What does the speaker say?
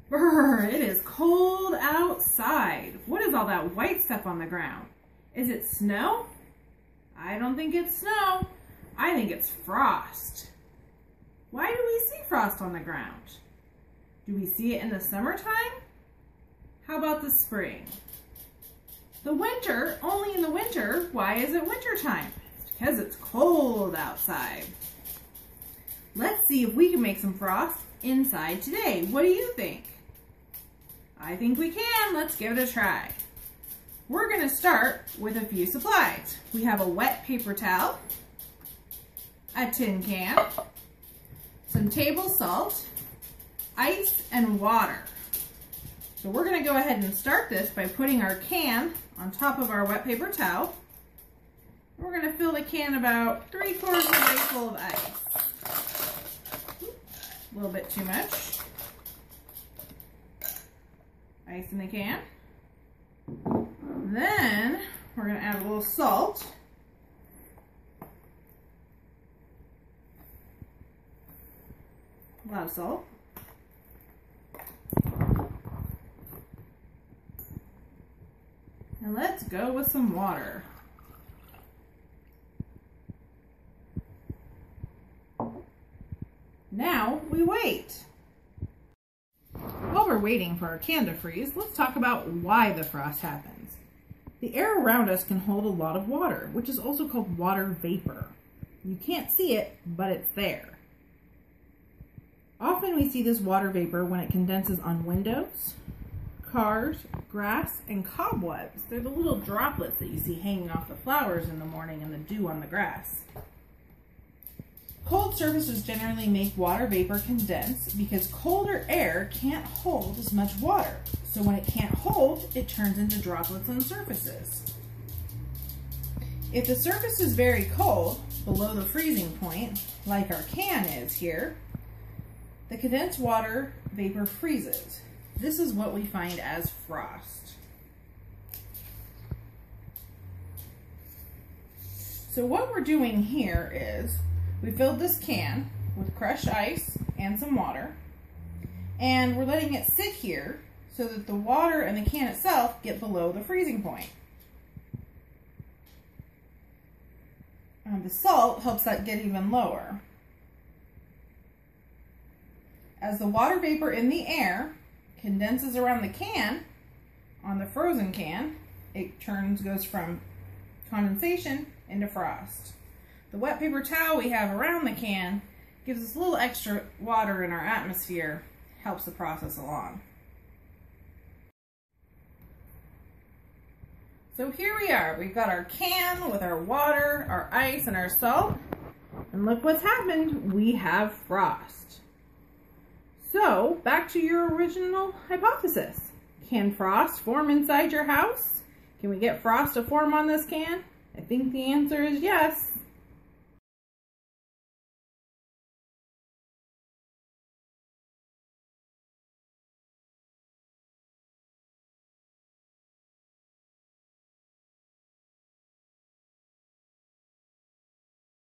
Brr, it is cold outside. What is all that white stuff on the ground? Is it snow? I don't think it's snow. I think it's frost. Why do we see frost on the ground? Do we see it in the summertime? How about the spring? The winter, only in the winter. Why is it wintertime? It's because it's cold outside. Let's see if we can make some frost inside today. What do you think? I think we can. Let's give it a try. We're going to start with a few supplies. We have a wet paper towel, a tin can, some table salt, ice, and water. So we're going to go ahead and start this by putting our can on top of our wet paper towel. We're going to fill the can about 3/4 of the way full of ice. A little bit too much. Ice in the can. Then we're going to add a little salt. A lot of salt. And let's go with some water. Now we wait. While we're waiting for our can to freeze, let's talk about why the frost happens. The air around us can hold a lot of water, which is also called water vapor. You can't see it, but it's there. Often we see this water vapor when it condenses on windows, cars, grass, and cobwebs. They're the little droplets that you see hanging off the flowers in the morning and the dew on the grass. Cold surfaces generally make water vapor condense because colder air can't hold as much water. So when it can't hold, it turns into droplets on surfaces. If the surface is very cold, below the freezing point, like our can is here, the condensed water vapor freezes. This is what we find as frost. So what we're doing here is we filled this can with crushed ice and some water, and we're letting it sit here so that the water and the can itself get below the freezing point. The salt helps that get even lower. As the water vapor in the air condenses around the can, on the frozen can, it goes from condensation into frost. The wet paper towel we have around the can gives us a little extra water in our atmosphere, helps the process along. So here we are. We've got our can with our water, our ice, and our salt. And look what's happened. We have frost. So back to your original hypothesis. Can frost form inside your house? Can we get frost to form on this can? I think the answer is yes.